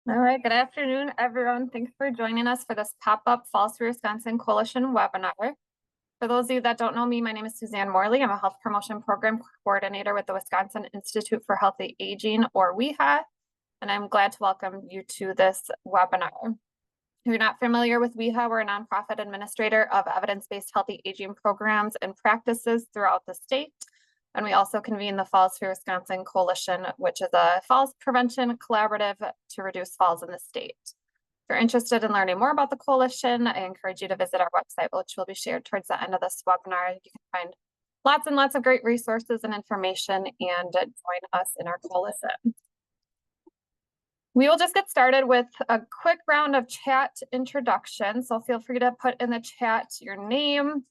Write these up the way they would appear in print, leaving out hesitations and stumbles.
All right, good afternoon, everyone. Thanks for joining us for this pop-up Falls Free Wisconsin Coalition webinar. For those of you that don't know me, my name is Suzanne Morley. I'm a health promotion program coordinator with the Wisconsin Institute for Healthy Aging, or WIHA, and I'm glad to welcome you to this webinar. If you're not familiar with WIHA, we're a nonprofit administrator of evidence-based healthy aging programs and practices throughout the state. And we also convene the Falls Free Wisconsin Coalition, which is a falls prevention collaborative to reduce falls in the state. If you're interested in learning more about the coalition, I encourage you to visit our website, which will be shared towards the end of this webinar. You can find lots and lots of great resources and information and join us in our coalition. We will just get started with a quick round of chat introduction. So feel free to put in the chat your name.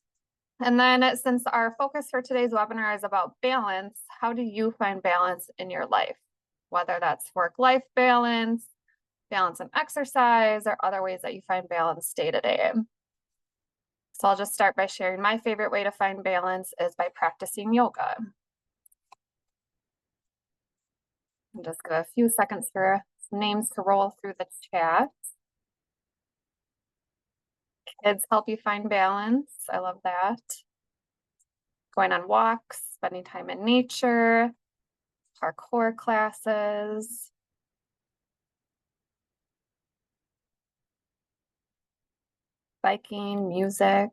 And then since our focus for today's webinar is about balance, how do you find balance in your life? Whether that's work-life balance, balance in exercise, or other ways that you find balance day to day. So I'll just start by sharing my favorite way to find balance is by practicing yoga. And just give a few seconds for some names to roll through the chat. Kids help you find balance. I love that. Going on walks, spending time in nature, parkour classes. Biking, music.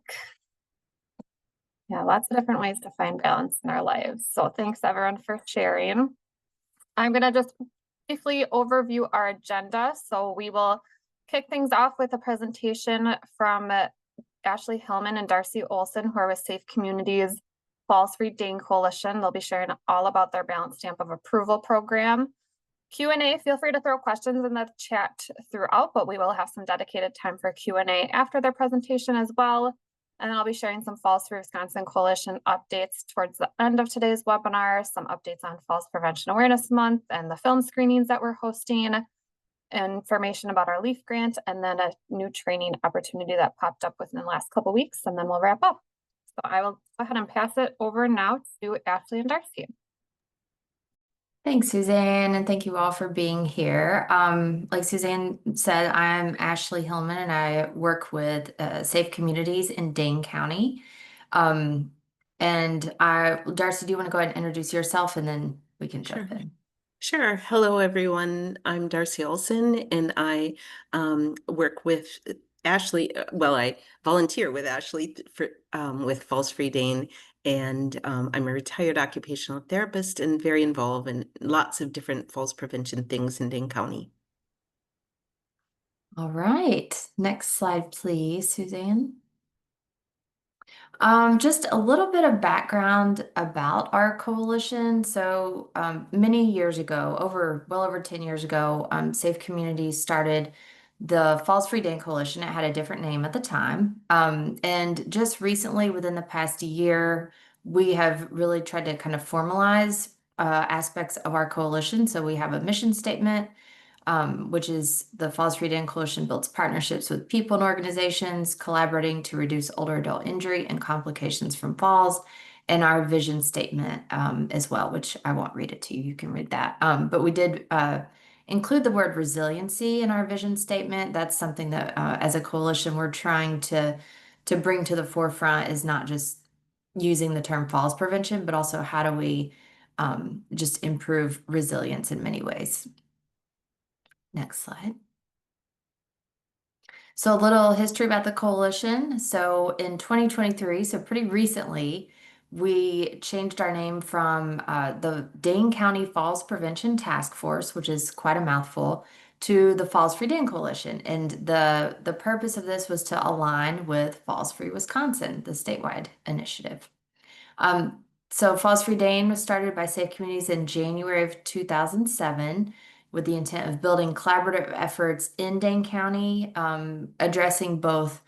Yeah, lots of different ways to find balance in our lives. So thanks everyone for sharing. I'm gonna just briefly overview our agenda. So we will kick things off with a presentation from Ashley Hillman and Darcy Olson, who are with Safe Communities Falls Free Dane Coalition. They'll be sharing all about their Balance Stamp of Approval program. Q&A, feel free to throw questions in the chat throughout, but we will have some dedicated time for Q&A after their presentation as well. And then I'll be sharing some Falls Free Wisconsin Coalition updates towards the end of today's webinar, some updates on Falls Prevention Awareness Month and the film screenings that we're hosting, information about our LEAF grant, and then a new training opportunity that popped up within the last couple of weeks, and then we'll wrap up. So I will go ahead and pass it over now to Ashley and Darcy. Thanks, Suzanne, and thank you all for being here. Like Suzanne said, I'm Ashley Hillman, and I work with Safe Communities in Dane County. Darcy, do you want to go ahead and introduce yourself, and then we can jump in? Sure. Hello, everyone. I'm Darcy Olson, and I work with Ashley. Well, I volunteer with Ashley for with Falls Free Dane, and I'm a retired occupational therapist and very involved in lots of different falls prevention things in Dane County. All right. Next slide, please, Suzanne. Just a little bit of background about our coalition. So many years ago, well over 10 years ago, Safe Communities started the Falls Free Dane Coalition. It had a different name at the time. And just recently, within the past year, we have really tried to kind of formalize aspects of our coalition. So we have a mission statement, which is the Falls Free Dane Coalition builds partnerships with people and organizations collaborating to reduce older adult injury and complications from falls, and our vision statement as well, which I won't read it to you. You can read that. But we did include the word resiliency in our vision statement. That's something that as a coalition we're trying to bring to the forefront, is not just using the term falls prevention, but also how do we just improve resilience in many ways. Next slide. So a little history about the coalition. So in 2023, so pretty recently, we changed our name from the Dane County Falls Prevention Task Force, which is quite a mouthful, to the Falls Free Dane Coalition. And the purpose of this was to align with Falls Free Wisconsin, the statewide initiative. So Falls Free Dane was started by Safe Communities in January of 2007 with the intent of building collaborative efforts in Dane County, addressing both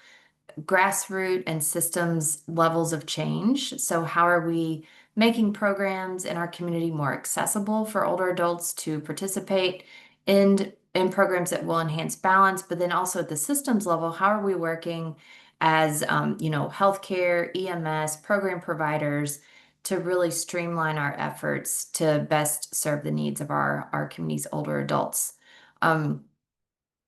grassroots and systems levels of change. So how are we making programs in our community more accessible for older adults to participate in programs that will enhance balance, but then also at the systems level, how are we working as healthcare, EMS, program providers to really streamline our efforts to best serve the needs of our community's older adults.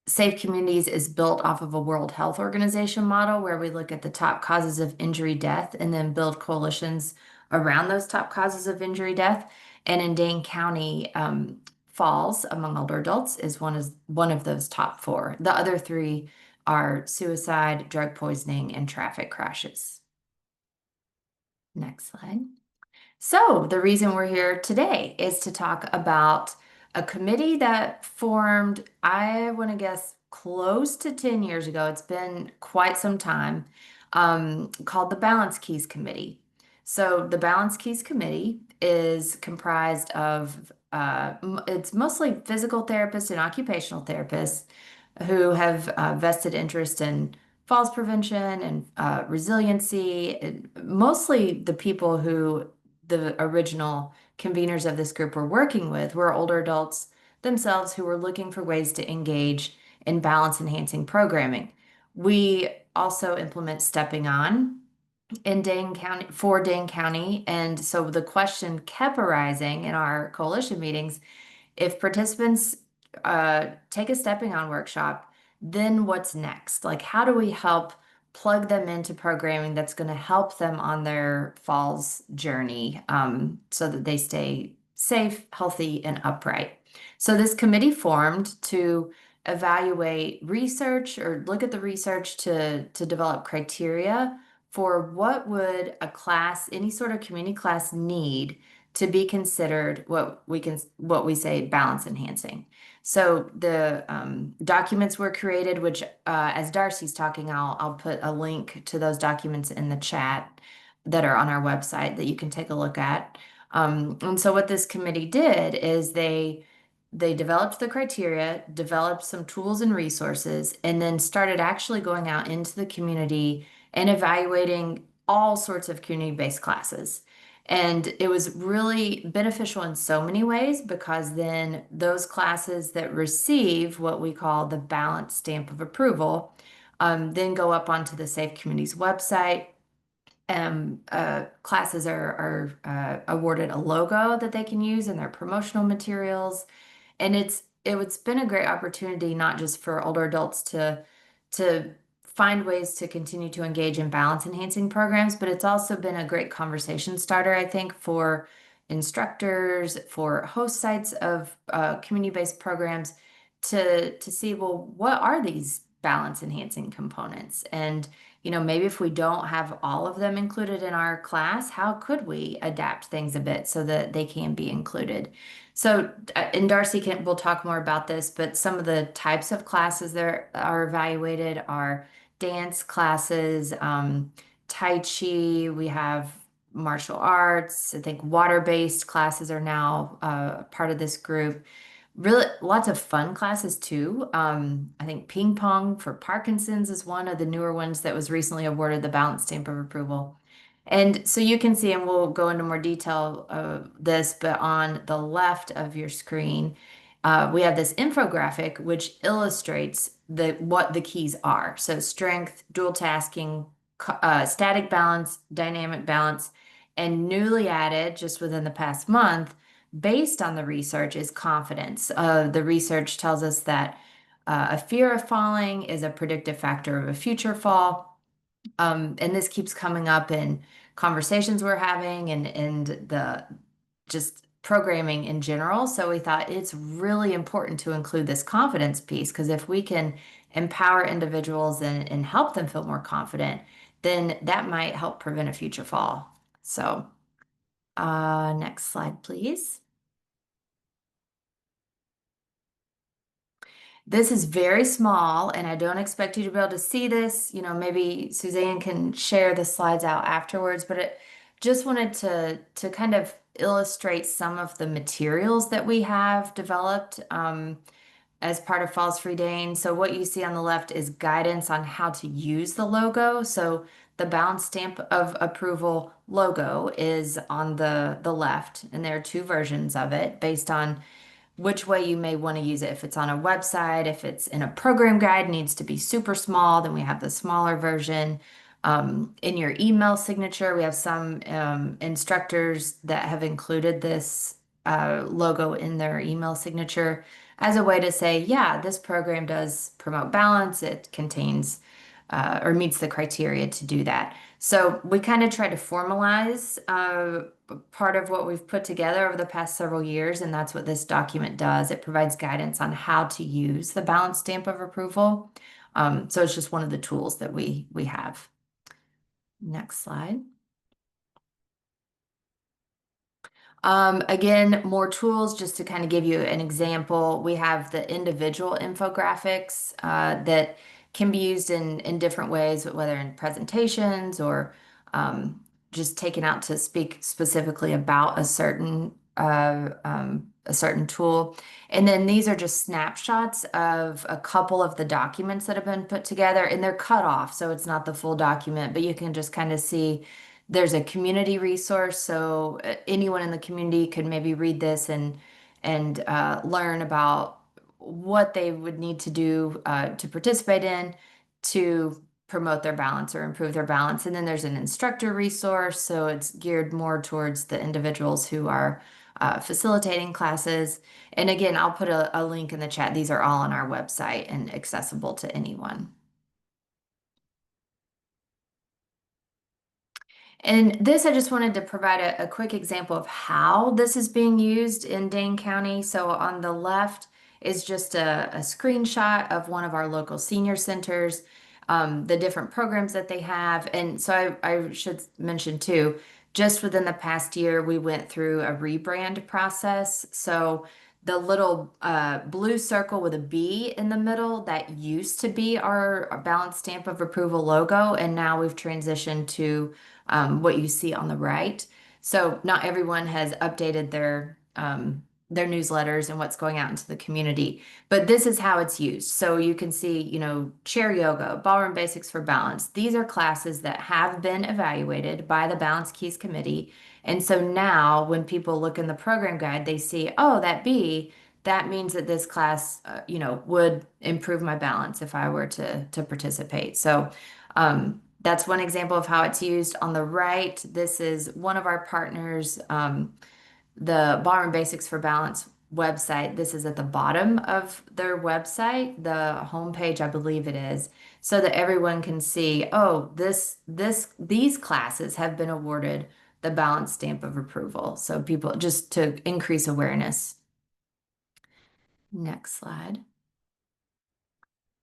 Safe Communities is built off of a World Health Organization model where we look at the top causes of injury death and then build coalitions around those top causes of injury death. And in Dane County, falls among older adults is one of those top four. The other three are suicide, drug poisoning, and traffic crashes. Next slide. So the reason we're here today is to talk about a committee that formed, I want to guess, close to 10 years ago. It's been quite some time, called the Balance Keys Committee. So the Balance Keys Committee is comprised of, it's mostly physical therapists and occupational therapists who have vested interest in falls prevention and resiliency. Mostly the people who the original conveners of this group were working with were older adults themselves who were looking for ways to engage in balance enhancing programming. We also implement stepping on in Dane County for Dane County. And so the question kept arising in our coalition meetings, if participants take a stepping on workshop, then what's next? Like, how do we help plug them into programming that's going to help them on their falls journey so that they stay safe, healthy, and upright? So this committee formed to evaluate research or look at the research to develop criteria for what would a class, any sort of community class need to be considered what we say balance enhancing. So the documents were created, which as Darcy's talking, I'll put a link to those documents in the chat that are on our website that you can take a look at. And so what this committee did is they developed the criteria, developed some tools and resources, and then started actually going out into the community and evaluating all sorts of community-based classes. And it was really beneficial in so many ways because then those classes that receive what we call the balance stamp of approval then go up onto the Safe Communities website. Classes are awarded a logo that they can use in their promotional materials. And it's been a great opportunity, not just for older adults to find ways to continue to engage in balance enhancing programs, but it's also been a great conversation starter, I think, for instructors, for host sites of community-based programs to see, well, what are these balance enhancing components? And, maybe if we don't have all of them included in our class, how could we adapt things a bit so that they can be included? So, and Darcy will talk more about this, but some of the types of classes that are evaluated are dance classes, Tai Chi, we have martial arts. I think water-based classes are now part of this group. Really, lots of fun classes too. I think ping pong for Parkinson's is one of the newer ones that was recently awarded the balance stamp of approval. And so you can see, and we'll go into more detail of this, but on the left of your screen, we have this infographic which illustrates what the keys are. So strength, dual tasking, static balance, dynamic balance, and newly added just within the past month, based on the research, is confidence. The research tells us that a fear of falling is a predictive factor of a future fall. And this keeps coming up in conversations we're having and the just programming in general. So we thought it's really important to include this confidence piece because if we can empower individuals and help them feel more confident, then that might help prevent a future fall. So next slide, please. This is very small, and I don't expect you to be able to see this. Maybe Suzanne can share the slides out afterwards, but it just wanted to kind of illustrate some of the materials that we have developed as part of Falls Free Dane. So what you see on the left is guidance on how to use the logo. So the balance stamp of approval logo is on the left, and there are two versions of it based on which way you may want to use it. If it's on a website, if it's in a program guide, needs to be super small, then we have the smaller version. In your email signature, we have some instructors that have included this logo in their email signature as a way to say, yeah, this program does promote balance. It contains or meets the criteria to do that. So we kind of try to formalize part of what we've put together over the past several years, and that's what this document does. It provides guidance on how to use the balance stamp of approval. So it's just one of the tools that we have. Next slide. Again, more tools just to kind of give you an example. We have the individual infographics that can be used in different ways, whether in presentations or just taken out to speak specifically about a certain tool. And then these are just snapshots of a couple of the documents that have been put together, and they're cut off, so it's not the full document, but you can just kind of see there's a community resource, so anyone in the community could maybe read this and learn about what they would need to do to participate in to promote their balance or improve their balance. And then there's an instructor resource, so it's geared more towards the individuals who are facilitating classes. And again, I'll put a link in the chat. These are all on our website and accessible to anyone. And this, I just wanted to provide a quick example of how this is being used in Dane County. So on the left is just a screenshot of one of our local senior centers, the different programs that they have. And so I should mention too, just within the past year, we went through a rebrand process. So the little blue circle with a B in the middle, that used to be our balance stamp of approval logo. And now we've transitioned to what you see on the right. So not everyone has updated their newsletters and what's going out into the community, but this is how it's used. So you can see, chair yoga, ballroom basics for balance. These are classes that have been evaluated by the Balance Keys Committee. And so now when people look in the program guide, they see, oh, that means that this class, would improve my balance if I were to participate. So, that's one example of how it's used. On the right, this is one of our partners, the Ballroom Basics for Balance website. This is at the bottom of their website, the homepage, I believe it is, so that everyone can see, oh, these classes have been awarded the balance stamp of approval. So people, just to increase awareness. Next slide.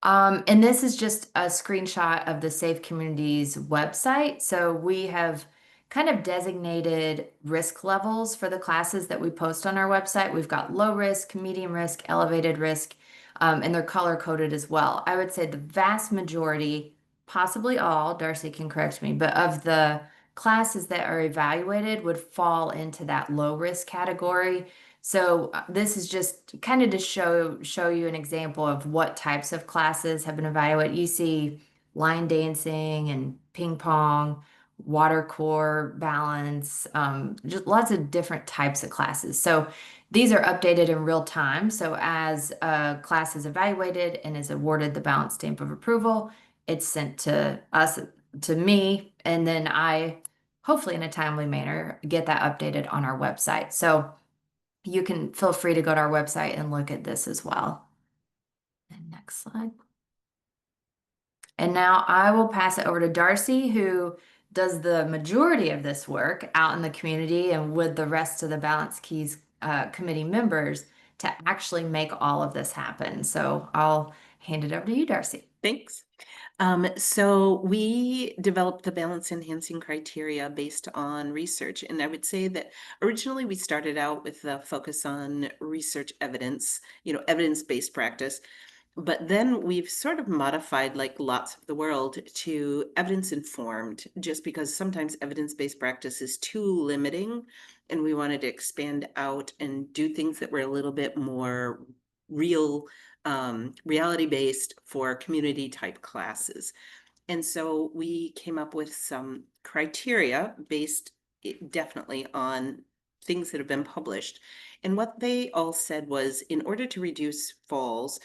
And this is just a screenshot of the Safe Communities website. So we have kind of designated risk levels for the classes that we post on our website. We've got low risk, medium risk, elevated risk, and they're color coded as well. I would say the vast majority, possibly all, Darcy can correct me, but of the classes that are evaluated would fall into that low risk category. So this is just kind of to show you an example of what types of classes have been evaluated. You see line dancing and ping pong, water core, balance, just lots of different types of classes. So these are updated in real time. So as a class is evaluated and is awarded the balance stamp of approval, it's sent to us, to me, and then I, hopefully in a timely manner, get that updated on our website. So you can feel free to go to our website and look at this as well. And next slide. And now I will pass it over to Darcy, who does the majority of this work out in the community and with the rest of the Balance Keys committee members to actually make all of this happen. So I'll hand it over to you, Darcy. Thanks. So we developed the balance enhancing criteria based on research. And I would say that originally we started out with the focus on research evidence, evidence-based practice. But then we've sort of modified, like lots of the world, to evidence informed, just because sometimes evidence-based practice is too limiting. And we wanted to expand out and do things that were a little bit more real, reality-based for community type classes. And so we came up with some criteria based definitely on things that have been published. And what they all said was, in order to reduce falls,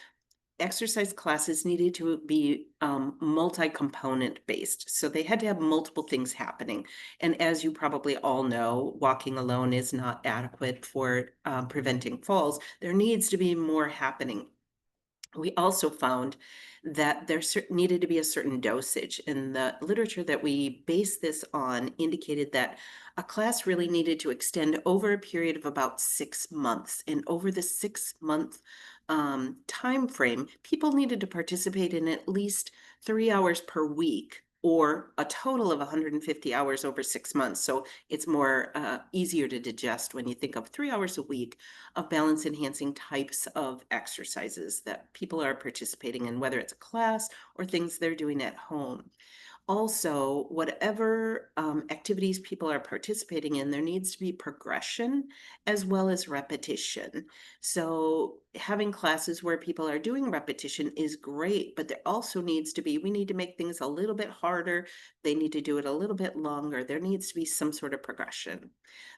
exercise classes needed to be multi-component based. So they had to have multiple things happening. And as you probably all know, walking alone is not adequate for preventing falls. There needs to be more happening. We also found that there needed to be a certain dosage, and the literature that we based this on indicated that a class really needed to extend over a period of about 6 months. And over the 6-month time frame, people needed to participate in at least 3 hours per week, or a total of 150 hours over 6 months. So it's more easier to digest when you think of 3 hours a week of balance enhancing types of exercises that people are participating in, whether it's a class or things they're doing at home. Also, whatever activities people are participating in, there needs to be progression as well as repetition. So having classes where people are doing repetition is great, but there also needs to be, we need to make things a little bit harder. They need to do it a little bit longer. There needs to be some sort of progression.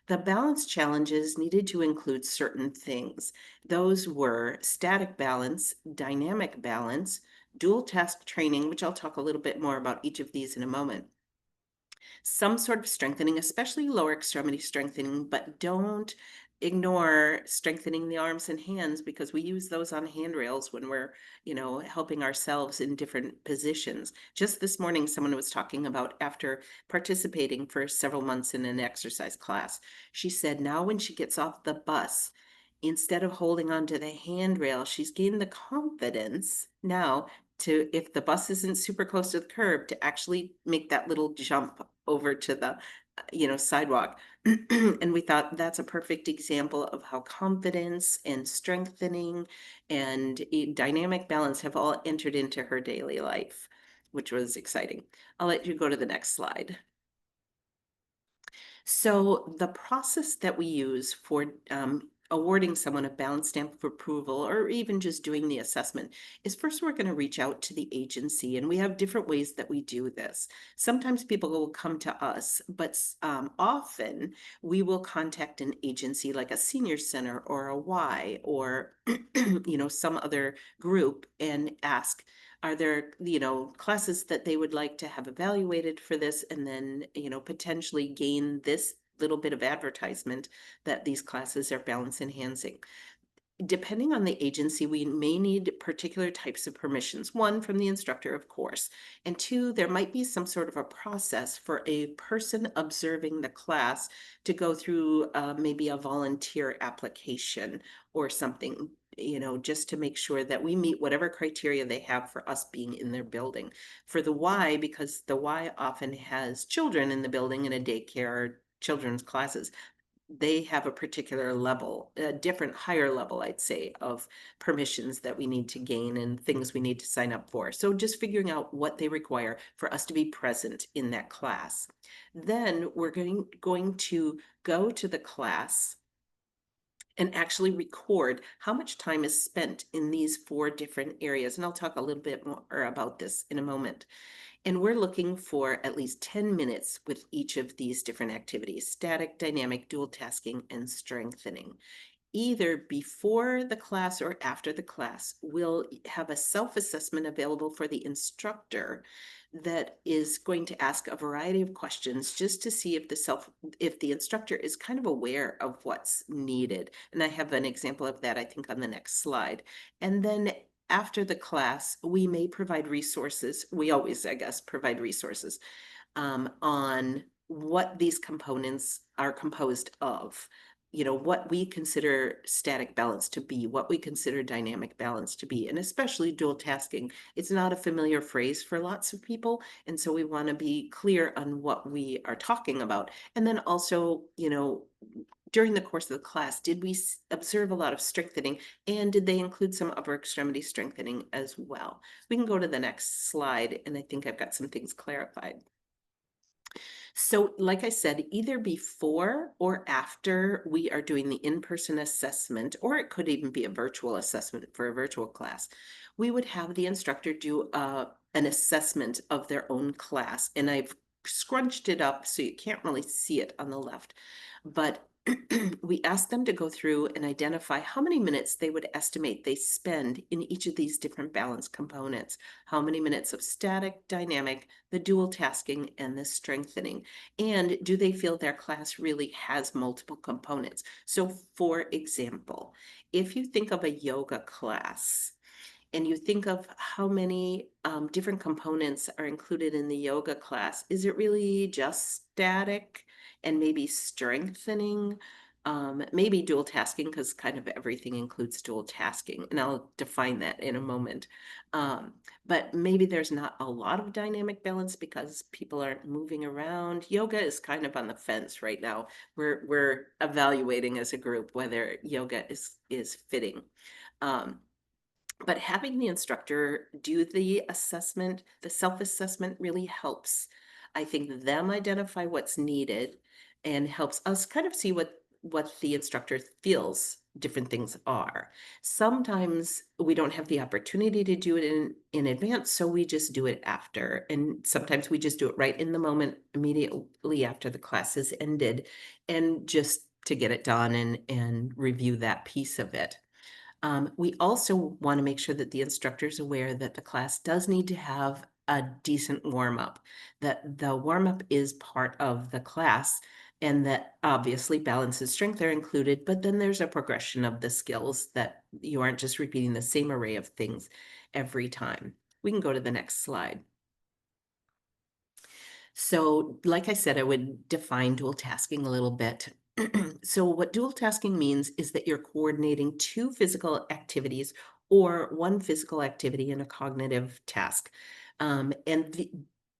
The balance challenges needed to include certain things. Those were static balance, dynamic balance, dual task training, which I'll talk a little bit more about each of these in a moment. Some sort of strengthening, especially lower extremity strengthening, but don't ignore strengthening the arms and hands, because we use those on handrails when we're, helping ourselves in different positions. Just this morning, someone was talking about, after participating for several months in an exercise class, she said now when she gets off the bus, instead of holding onto the handrail, she's gained the confidence now to, if the bus isn't super close to the curb, to actually make that little jump over to the sidewalk. And we thought that's a perfect example of how confidence and strengthening and dynamic balance have all entered into her daily life, which was exciting. I'll let you go to the next slide. So the process that we use for awarding someone a balance stamp of approval, or even just doing the assessment, is first we're going to reach out to the agency, and we have different ways that we do this. Sometimes people will come to us, but often we will contact an agency like a senior center or a Y, or some other group, and ask, are there, classes that they would like to have evaluated for this, and then, potentially gain this little bit of advertisement that these classes are balance enhancing. Depending on the agency, we may need particular types of permissions. One, from the instructor, of course. And two, there might be some sort of a process for a person observing the class to go through maybe a volunteer application or something, just to make sure that we meet whatever criteria they have for us being in their building. For the Y, because the Y often has children in the building in a daycare or children's classes, they have a particular level, a different higher level, I'd say, of permissions that we need to gain and things we need to sign up for. So just figuring out what they require for us to be present in that class. Then we're going to go to the class and actually record how much time is spent in these 4 different areas. And I'll talk a little bit more about this in a moment. And we're looking for at least 10 minutes with each of these different activities: static, dynamic, dual tasking, and strengthening. Either before the class or after the class, we'll have a self-assessment available for the instructor that is going to ask a variety of questions just to see if the instructor is kind of aware of what's needed. And I have an example of that, I think, on the next slide. And then after the class, we may provide resources. We always, I guess, provide resources on what these components are composed of. What we consider static balance to be, what we consider dynamic balance to be, and especially dual tasking. It's not a familiar phrase for lots of people, and so we want to be clear on what we are talking about. And then also, during the course of the class, did we observe a lot of strengthening, and did they include some upper extremity strengthening as well? We can go to the next slide, and I think I've got some things clarified. So like I said, either before or after we are doing the in-person assessment, or it could even be a virtual assessment for a virtual class, we would have the instructor do an assessment of their own class. And I've scrunched it up so you can't really see it on the left. But we asked them to go through and identify how many minutes they would estimate they spend in each of these different balance components. How many minutes of static, dynamic, the dual tasking, and the strengthening. And do they feel their class really has multiple components? So for example, if you think of a yoga class, and you think of how many different components are included in the yoga class, is it really just static and maybe strengthening? Maybe dual tasking, because kind of everything includes dual tasking, and I'll define that in a moment. But maybe there's not a lot of dynamic balance because people aren't moving around. Yoga is kind of on the fence right now. We're evaluating as a group whether yoga is fitting. But having the instructor do the assessment, the self-assessment really helps, I think, them identify what's needed and helps us kind of see what the instructor feels different things are. Sometimes we don't have the opportunity to do it in advance, so we just do it after. And sometimes we just do it right in the moment, immediately after the class is ended, and just to get it done and review that piece of it. We also want to make sure that the instructor is aware that the class does need to have a decent warm-up, that the warm-up is part of the class, and that obviously balance and strength are included, but then there's a progression of the skills, that you aren't just repeating the same array of things every time. We can go to the next slide. So like I said, I would define dual tasking a little bit. So what dual tasking means is that you're coordinating two physical activities or one physical activity in a cognitive task.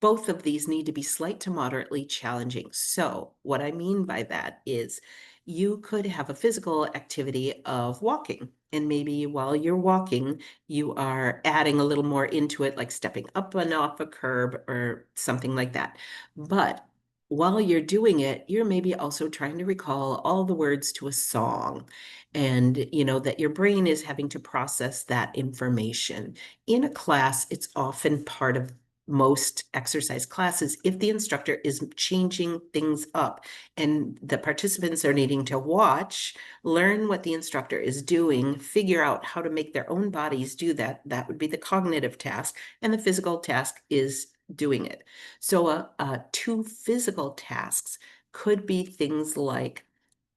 Both of these need to be slight to moderately challenging. So what I mean by that is you could have a physical activity of walking, and maybe while you're walking, you are adding a little more into it, like stepping up and off a curb or something like that. But while you're doing it, you're maybe also trying to recall all the words to a song, and that your brain is having to process that information. In a class, it's often part of most exercise classes if the instructor is changing things up and the participants are needing to watch, learn what the instructor is doing, figure out how to make their own bodies do that. That would be the cognitive task, and the physical task is doing it. So two physical tasks could be things like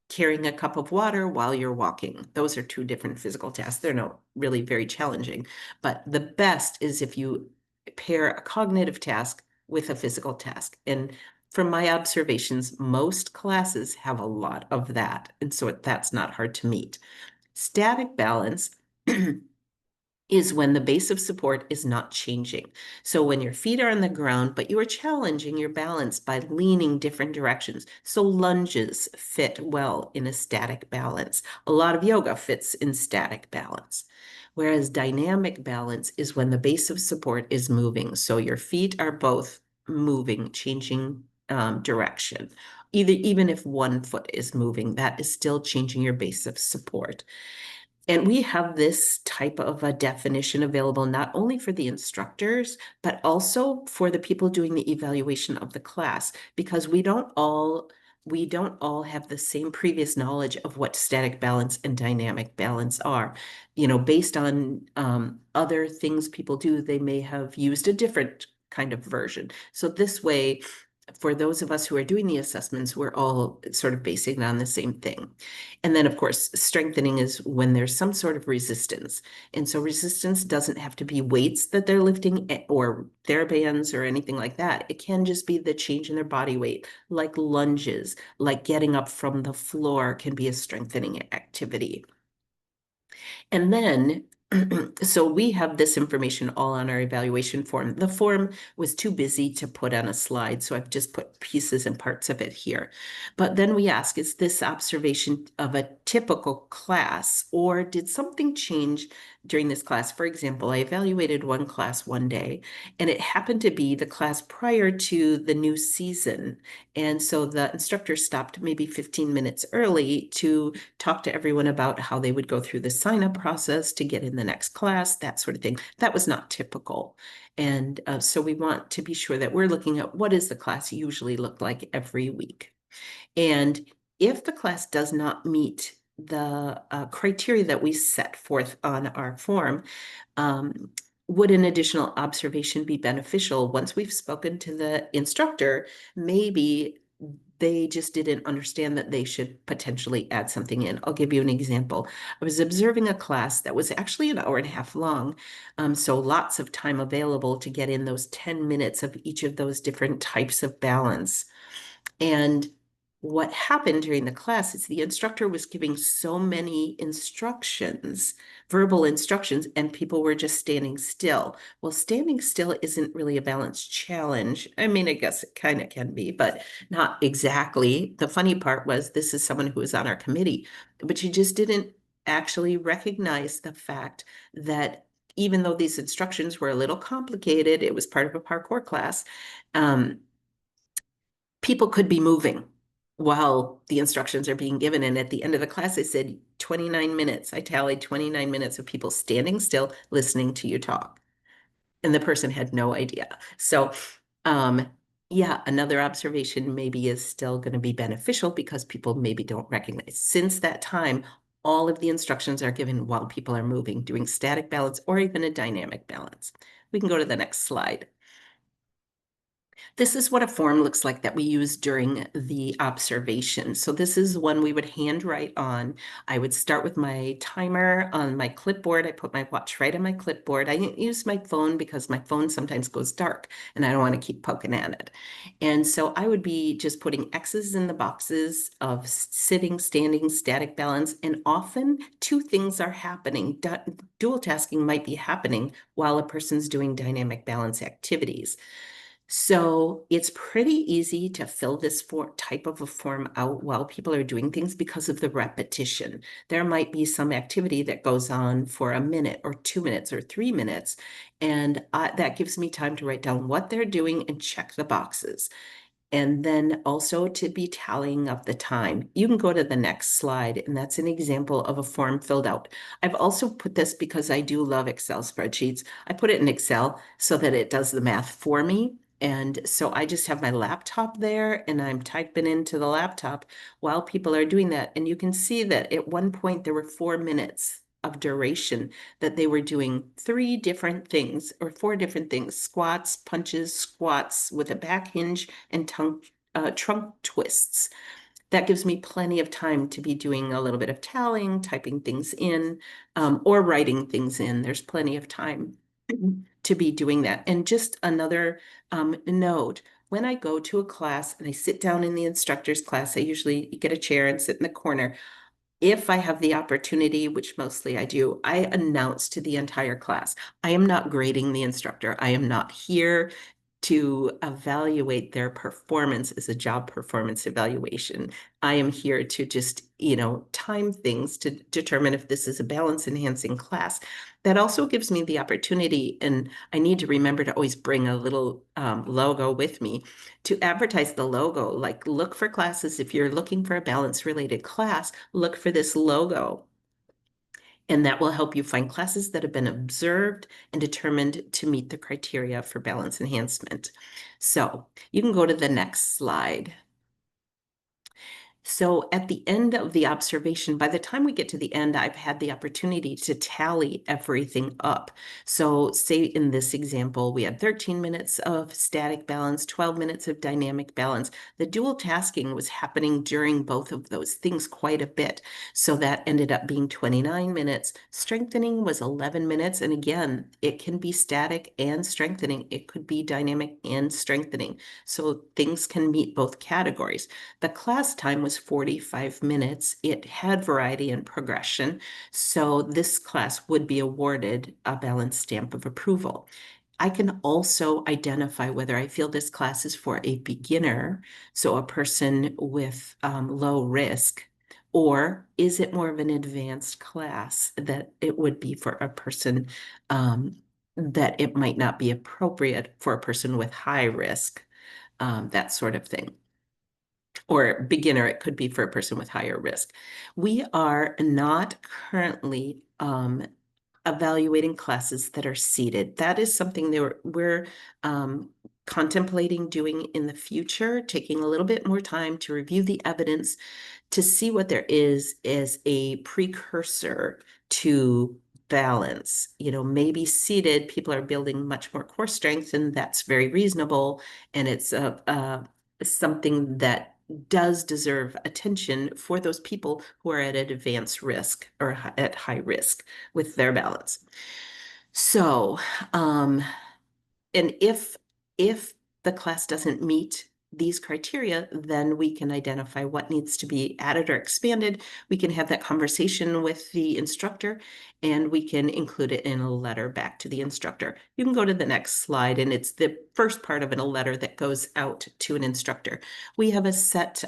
carrying a cup of water while you're walking. Those are two different physical tasks. They're not really very challenging, but the best is if you pair a cognitive task with a physical task. And from my observations, most classes have a lot of that. And so that's not hard to meet. Static balance is when the base of support is not changing. So when your feet are on the ground, but you are challenging your balance by leaning different directions. So lunges fit well in a static balance. A lot of yoga fits in static balance. Whereas dynamic balance is when the base of support is moving. So your feet are both moving, changing direction. Even if one foot is moving, that is still changing your base of support. And we have this type of a definition available not only for the instructors, but also for the people doing the evaluation of the class, because we don't all have the same previous knowledge of what static balance and dynamic balance are. Based on other things people do, they may have used a different kind of version. So this way, for those of us who are doing the assessments, we're all sort of basing it on the same thing. And then, of course, strengthening is when there's some sort of resistance. And so resistance doesn't have to be weights that they're lifting or TheraBands or anything like that. It can just be the change in their body weight, like lunges, like getting up from the floor can be a strengthening activity. And then, so we have this information all on our evaluation form. The form was too busy to put on a slide, so I've just put pieces and parts of it here. But then we ask, is this observation of a typical class, or did something change during this class? For example, I evaluated one class one day, and it happened to be the class prior to the new season. And so the instructor stopped maybe 15 minutes early to talk to everyone about how they would go through the sign-up process to get in the next class, that sort of thing. That was not typical. And so we want to be sure that we're looking at what does the class usually look like every week. And if the class does not meet the criteria that we set forth on our form, would an additional observation be beneficial? Once we've spoken to the instructor, maybe they just didn't understand that they should potentially add something in. I'll give you an example. I was observing a class that was actually an hour and a half long, so lots of time available to get in those 10 minutes of each of those different types of balance. And what happened during the class is the instructor was giving so many instructions, verbal instructions, and people were just standing still. Well, standing still isn't really a balance challenge. I mean, I guess it kind of can be, but not exactly. The funny part was this is someone who was on our committee, but she just didn't actually recognize the fact that even though these instructions were a little complicated, it was part of a parkour class, people could be moving while the instructions are being given. And at the end of the class, I said 29 minutes. I tallied 29 minutes of people standing still, listening to you talk. And the person had no idea. So, yeah, another observation maybe is still going to be beneficial because people maybe don't recognize. Since that time, all of the instructions are given while people are moving, doing static balance or even a dynamic balance. We can go to the next slide. This is what a form looks like that we use during the observation. So this is one we would handwrite on. I would start with my timer on my clipboard. I put my watch right on my clipboard. I didn't use my phone because my phone sometimes goes dark and I don't want to keep poking at it. And so I would be just putting X's in the boxes of sitting, standing, static balance, and often two things are happening. Dual tasking might be happening while a person's doing dynamic balance activities. So it's pretty easy to fill this type of a form out while people are doing things because of the repetition. There might be some activity that goes on for a minute or 2 minutes or 3 minutes, and that gives me time to write down what they're doing and check the boxes. And then also to be tallying up the time. You can go to the next slide, and that's an example of a form filled out. I've also put this because I do love Excel spreadsheets. I put it in Excel so that it does the math for me. And so I just have my laptop there and I'm typing into the laptop while people are doing that. And you can see that at one point there were 4 minutes of duration that they were doing 3 different things or 4 different things: squats, punches, squats with a back hinge, and trunk twists. That gives me plenty of time to be doing a little bit of tallying, typing things in, or writing things in. There's plenty of time to be doing that. And just another note, when I go to a class and I sit down in the instructor's class, I usually get a chair and sit in the corner. If I have the opportunity, which mostly I do, I announce to the entire class, I am not grading the instructor. I am not here to evaluate their performance as a job performance evaluation. I am here to just, time things to determine if this is a balance enhancing class. That also gives me the opportunity, and I need to remember to always bring a little logo with me to advertise the logo. Like, look for classes. If you're looking for a balance related class, look for this logo. And that will help you find classes that have been observed and determined to meet the criteria for balance enhancement. So you can go to the next slide. So at the end of the observation, by the time we get to the end, I've had the opportunity to tally everything up. So say in this example, we had 13 minutes of static balance, 12 minutes of dynamic balance. The dual tasking was happening during both of those things quite a bit. So that ended up being 29 minutes. Strengthening was 11 minutes. And again, it can be static and strengthening. It could be dynamic and strengthening. So things can meet both categories. The class time was 45 minutes. It had variety and progression. So this class would be awarded a balance stamp of approval. I can also identify whether I feel this class is for a beginner, so a person with low risk, or is it more of an advanced class that it would be for a person that it might not be appropriate for a person with high risk, that sort of thing. Or beginner, it could be for a person with higher risk. We are not currently evaluating classes that are seated. That is something that we're contemplating doing in the future, taking a little bit more time to review the evidence to see what there is as a precursor to balance. Maybe seated, people are building much more core strength, and that's very reasonable. And it's something that does deserve attention for those people who are at an advanced risk or at high risk with their balance. So, and if the class doesn't meet these criteria, then we can identify what needs to be added or expanded. We can have that conversation with the instructor, and we can include it in a letter back to the instructor. You can go to the next slide, and it's the first part of a letter that goes out to an instructor. We have a set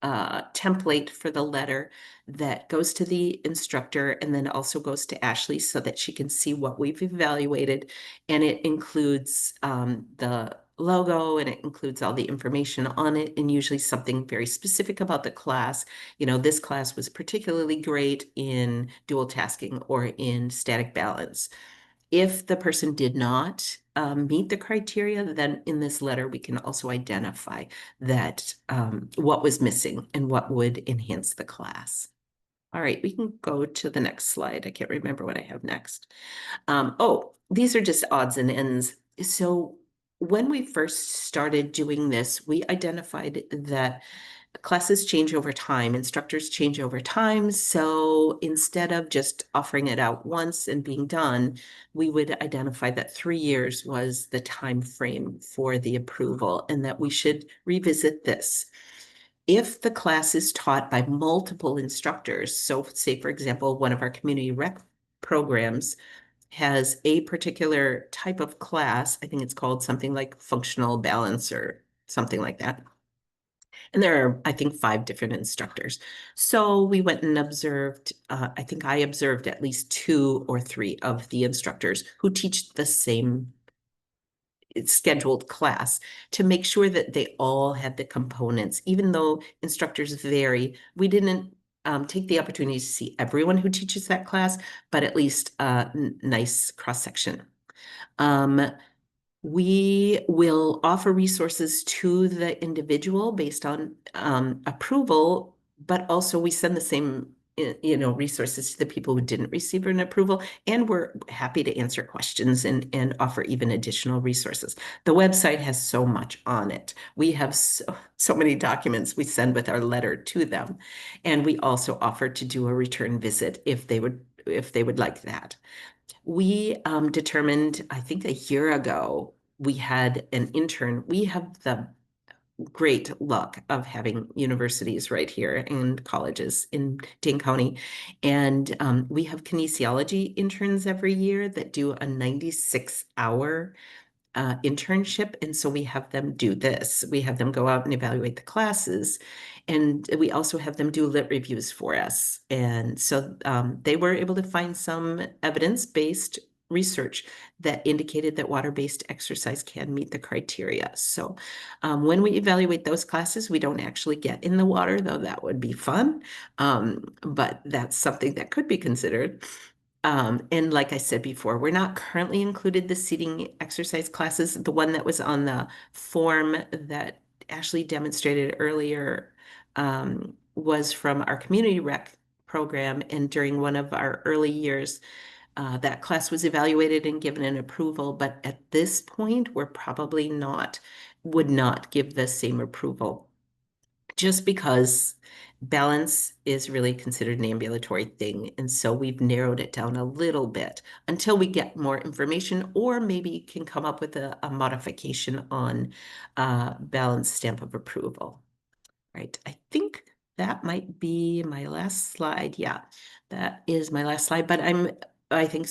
template for the letter that goes to the instructor and then also goes to Ashley so that she can see what we've evaluated. And it includes the logo, and it includes all the information on it, and usually something very specific about the class. This class was particularly great in dual tasking or in static balance. If the person did not meet the criteria, then in this letter, we can also identify that what was missing and what would enhance the class. All right, we can go to the next slide. I can't remember what I have next. These are just odds and ends. So when we first started doing this, we identified that classes change over time, instructors change over time. So instead of just offering it out once and being done, we would identify that 3 years was the time frame for the approval and that we should revisit this. If the class is taught by multiple instructors, so say, for example, one of our community rec programs has a particular type of class, I think it's called something like functional balance or something like that. And there are, I think, 5 different instructors. So we went and observed, I think I observed at least 2 or 3 of the instructors who teach the same scheduled class to make sure that they all had the components. Even though instructors vary, we didn't take the opportunity to see everyone who teaches that class, but at least a nice cross-section. We will offer resources to the individual based on approval, but also we send the same resources to the people who didn't receive an approval, and we're happy to answer questions and offer even additional resources. The website has so much on it. We have so many documents we send with our letter to them, and we also offer to do a return visit if they would like that. We determined, I think a year ago, we had an intern. We have the great luck of having universities right here and colleges in Dane County. And we have kinesiology interns every year that do a 96-hour internship. And so we have them do this. We have them go out and evaluate the classes. And we also have them do lit reviews for us. And so they were able to find some evidence-based research that indicated that water-based exercise can meet the criteria. So when we evaluate those classes, we don't actually get in the water, though that would be fun. But that's something that could be considered. And like I said before, we're not currently included the seating exercise classes. The one that was on the form that Ashley demonstrated earlier was from our community rec program. And during one of our early years, that class was evaluated and given an approval. But at this point, we're probably would not give the same approval, just because balance is really considered an ambulatory thing. And so we've narrowed it down a little bit until we get more information, or maybe can come up with a modification on balance stamp of approval. Right. I think that might be my last slide. Yeah, that is my last slide. But I think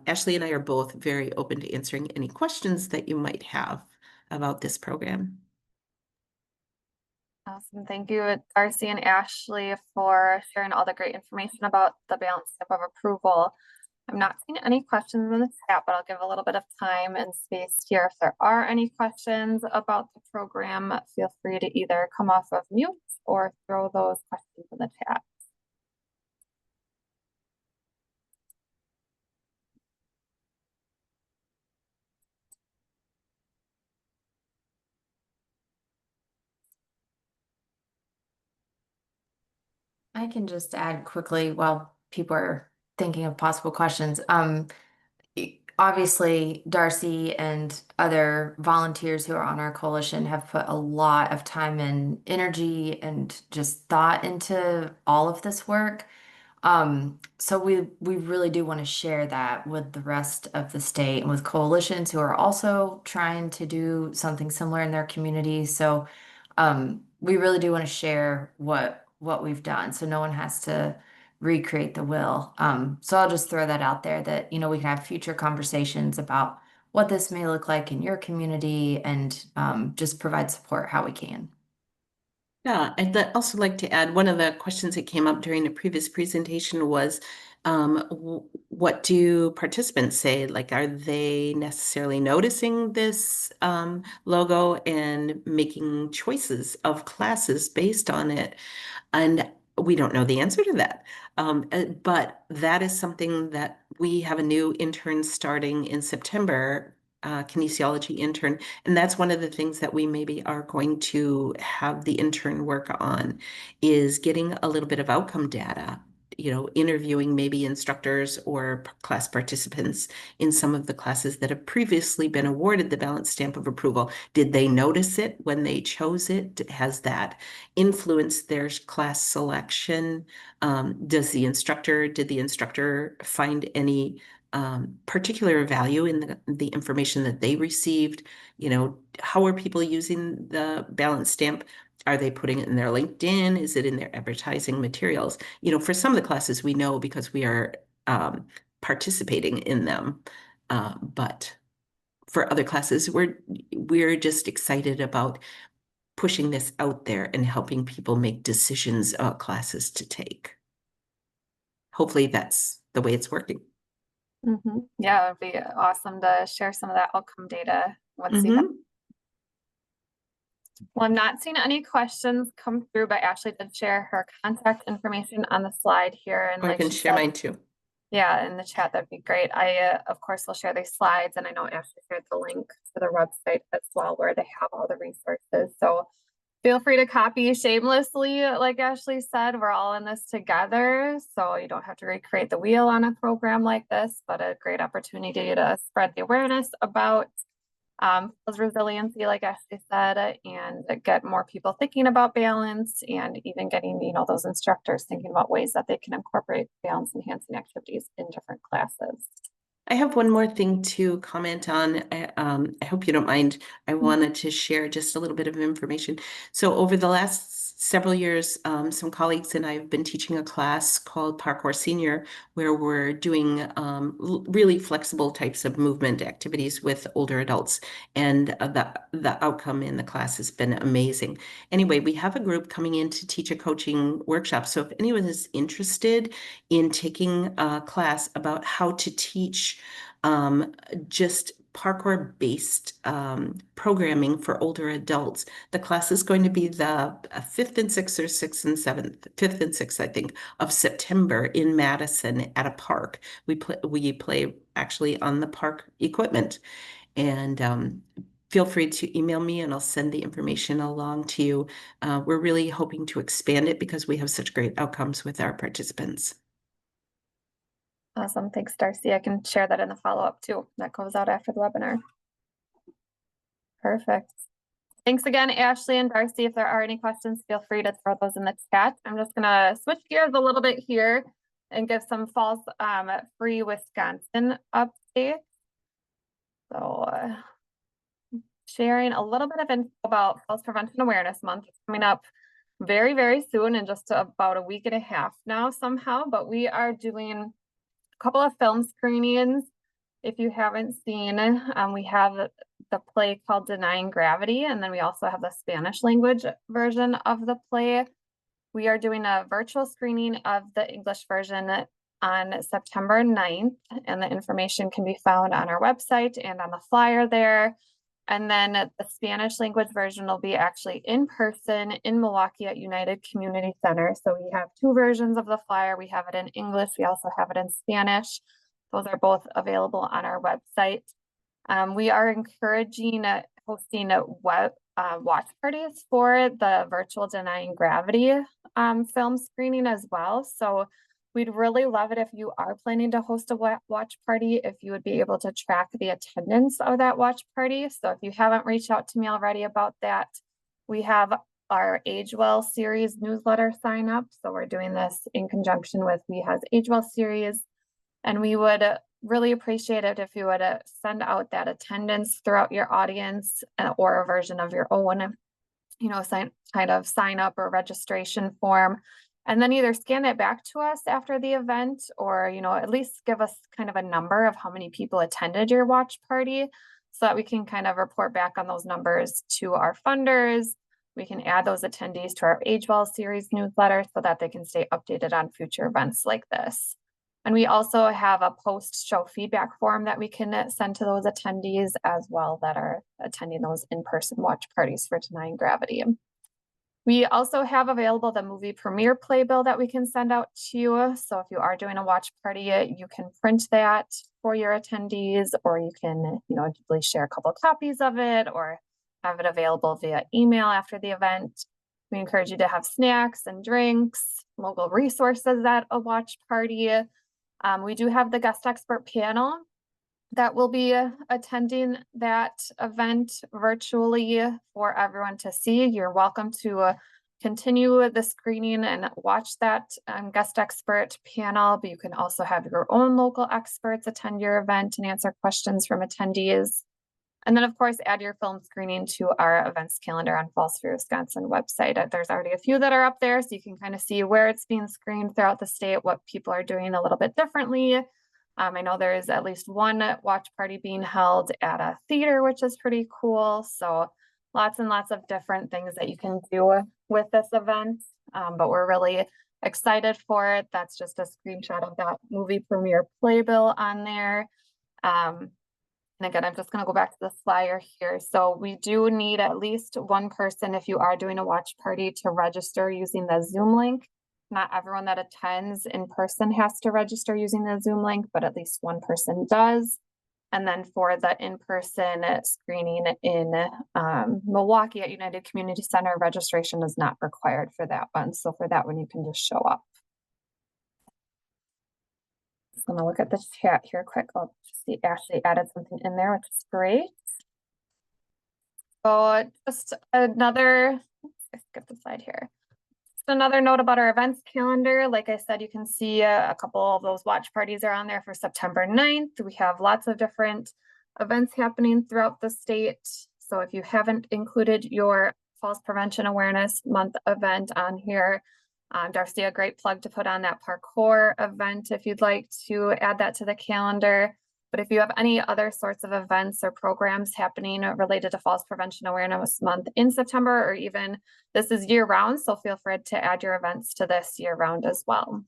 Ashley and I are both very open to answering any questions that you might have about this program. Awesome. Thank you, Darcy and Ashley, for sharing all the great information about the balance step of approval. I'm not seeing any questions in the chat, but I'll give a little bit of time and space here. If there are any questions about the program, feel free to either come off of mute or throw those questions in the chat. I can just add quickly while people are thinking of possible questions. Obviously, Darcy and other volunteers who are on our coalition have put a lot of time and energy and just thought into all of this work. So we really do want to share that with the rest of the state and with coalitions who are also trying to do something similar in their communities. So we really do want to share what we've done, so no one has to recreate the wheel. So I'll just throw that out there that we can have future conversations about what this may look like in your community and just provide support how we can. Yeah, also like to add, one of the questions that came up during the previous presentation was, what do participants say? Like, are they necessarily noticing this logo and making choices of classes based on it? And we don't know the answer to that. But that is something that we have a new intern starting in September, kinesiology intern. And that's one of the things that we maybe are going to have the intern work on, is getting a little bit of outcome data, interviewing maybe instructors or class participants in some of the classes that have previously been awarded the balance stamp of approval. Did they notice it when they chose it? Has that influenced their class selection? Did the instructor find any particular value in the information that they received? How are people using the balance stamp? Are they putting it in their LinkedIn? Is it in their advertising materials? For some of the classes we know because we are participating in them. But for other classes, we're just excited about pushing this out there and helping people make decisions about classes to take. Hopefully that's the way it's working. Yeah, it'd be awesome to share some of that outcome data once you have. Well, I'm not seeing any questions come through, but Ashley did share her contact information on the slide here. And I like can she share said, mine too. yeah, in the chat, that'd be great. I, of course, will share these slides, and I know Ashley shared the link to their website as well, where they have all the resources. So feel free to copy shamelessly. Like Ashley said, we're all in this together, so you don't have to recreate the wheel on a program like this, but a great opportunity to spread the awareness about resiliency, like Ashley said, and get more people thinking about balance, and even getting, those instructors thinking about ways that they can incorporate balance enhancing activities in different classes. I have one more thing to comment on. I hope you don't mind. I wanted to share just a little bit of information. So over the last several years, some colleagues and I have been teaching a class called Parkour Senior, where we're doing really flexible types of movement activities with older adults. And the outcome in the class has been amazing. Anyway, we have a group coming in to teach a coaching workshop. So if anyone is interested in taking a class about how to teach just parkour-based programming for older adults, the class is going to be the 5th and 6th, or 6th and 7th, 5th and 6th, I think, of September in Madison at a park. We play actually on the park equipment, and feel free to email me and I'll send the information along to you. We're really hoping to expand it because we have such great outcomes with our participants. Awesome. Thanks, Darcy. I can share that in the follow-up too. That goes out after the webinar. Perfect. Thanks again, Ashley and Darcy. If there are any questions, feel free to throw those in the chat. I'm just gonna switch gears a little bit here and give some Falls Free Wisconsin updates. So sharing a little bit of info about Falls Prevention Awareness Month. It's coming up very, very soon, in just about a week and a half now somehow, but we are doing couple of film screenings. If you haven't seen, we have the play called Denying Gravity, and then we also have the Spanish language version of the play. We are doing a virtual screening of the English version on September 9th, and the information can be found on our website and on the flyer there. And then the Spanish language version will be actually in person in Milwaukee at United Community Center. So we have two versions of the flyer. We have it in English. We also have it in Spanish. Those are both available on our website. We are encouraging hosting watch parties for the virtual Denying Gravity film screening as well. So we'd really love it if you are planning to host a watch party, if you would be able to track the attendance of that watch party. So if you haven't reached out to me already about that, we have our Age Well series newsletter sign up. So we're doing this in conjunction with WeHa's Age Well series. And we would really appreciate it if you would send out that attendance throughout your audience or a version of your own, sign up or registration form. And then either scan it back to us after the event or, at least give us kind of a number of how many people attended your watch party so that we can kind of report back on those numbers to our funders. We can add those attendees to our Age Well series newsletter so that they can stay updated on future events like this. And we also have a post-show feedback form that we can send to those attendees as well that are attending those in-person watch parties for Denying Gravity. We also have available the movie premiere playbill that we can send out to you. So if you are doing a watch party, you can print that for your attendees, or you can, share a couple of copies of it or have it available via email after the event. We encourage you to have snacks and drinks, local resources at a watch party. We do have the guest expert panel that will be attending that event virtually for everyone to see. You're welcome to continue the screening and watch that guest expert panel, but you can also have your own local experts attend your event and answer questions from attendees. And then, of course, add your film screening to our events calendar on Falls Free Wisconsin website. There's already a few that are up there, so you can kind of see where it's being screened throughout the state, what people are doing a little bit differently. I know there is at least one watch party being held at a theater, which is pretty cool. So lots and lots of different things that you can do with this event, but we're really excited for it. That's just a screenshot of that movie premiere playbill on there. And again, I'm just going to go back to the flyer here. So we do need at least one person, if you are doing a watch party, to register using the Zoom link. Not everyone that attends in person has to register using the Zoom link, but at least one person does. And then for the in-person screening in Milwaukee at United Community Center, registration is not required for that one. So for that one, you can just show up. Just gonna look at the chat here quick. I'll see Ashley added something in there, which is great. So just another, I skipped the slide here. Just another note about our events calendar. Like I said, you can see a couple of those watch parties are on there for September 9th. We have lots of different events happening throughout the state. So if you haven't included your Falls Prevention Awareness Month event on here, Darcy, a great plug to put on that parkour event if you'd like to add that to the calendar. But if you have any other sorts of events or programs happening related to Falls Prevention Awareness Month in September, or even this is year round, so feel free to add your events to this year round as well.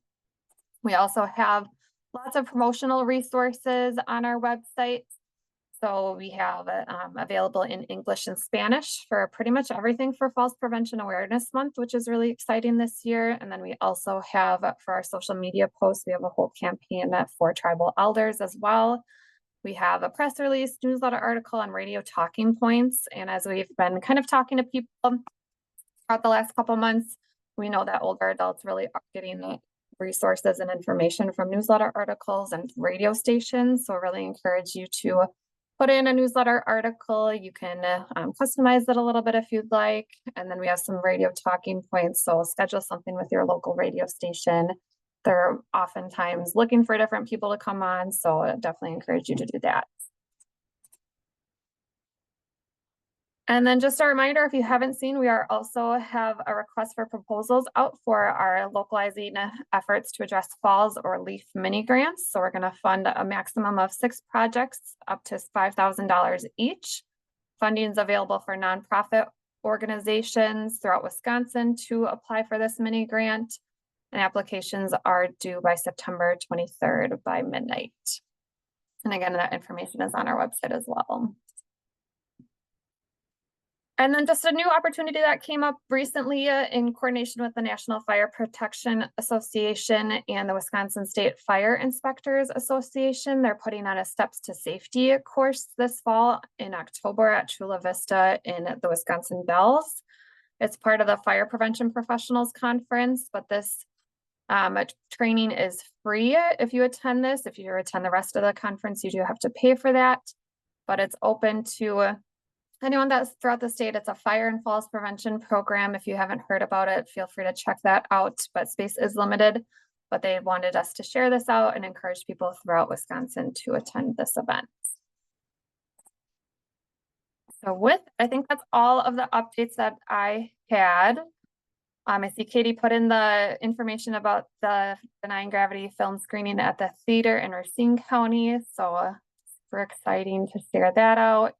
We also have lots of promotional resources on our website. So we have available in English and Spanish for pretty much everything for Falls Prevention Awareness Month, which is really exciting this year. And then we also have for our social media posts, we have a whole campaign for tribal elders as well. We have a press release, newsletter article, and radio talking points. And as we've been kind of talking to people throughout the last couple months, we know that older adults really are getting the resources and information from newsletter articles and radio stations. So I really encourage you to put in a newsletter article. You can customize it a little bit if you'd like. And then we have some radio talking points. So schedule something with your local radio station. They're oftentimes looking for different people to come on. So I definitely encourage you to do that. And then just a reminder, if you haven't seen, we are also have a request for proposals out for our localizing efforts to address falls or leaf mini grants. So we're going to fund a maximum of 6 projects up to $5,000 each. Funding is available for nonprofit organizations throughout Wisconsin to apply for this mini grant. And applications are due by September 23rd by midnight. And again, that information is on our website as well. And then just a new opportunity that came up recently in coordination with the National Fire Protection Association and the Wisconsin State Fire Inspectors Association. They're putting on a Steps to Safety course this fall in October at Chula Vista in the Wisconsin Dells. It's part of the Fire Prevention Professionals Conference, but this training is free if you attend this. If you attend the rest of the conference, you do have to pay for that, but it's open to anyone that's throughout the state. It's a fire and falls prevention program. If you haven't heard about it, feel free to check that out, but space is limited. But they wanted us to share this out and encourage people throughout Wisconsin to attend this event. So I think that's all of the updates that I had. I see Katie put in the information about the Denying Gravity film screening at the theater in Racine County. So super exciting to share that out.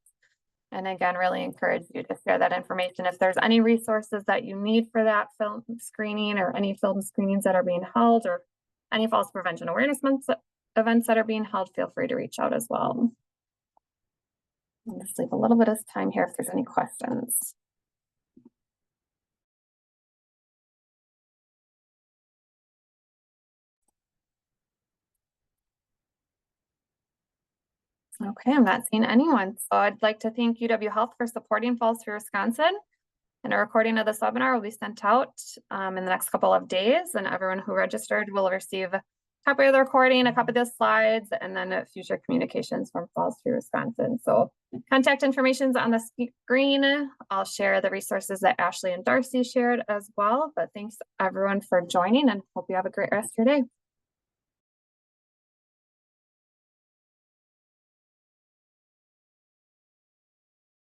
And again, really encourage you to share that information. If there's any resources that you need for that film screening or any film screenings that are being held or any falls prevention awareness month events that are being held, feel free to reach out as well. I'll just leave a little bit of time here if there's any questions. Okay, I'm not seeing anyone. So I'd like to thank UW Health for supporting Falls Free Wisconsin. And a recording of this webinar will be sent out in the next couple of days, and everyone who registered will receive a copy of the recording, a copy of the slides, and then future communications from Falls Free Wisconsin. So contact information is on the screen. I'll share the resources that Ashley and Darcy shared as well. But thanks everyone for joining, and hope you have a great rest of your day.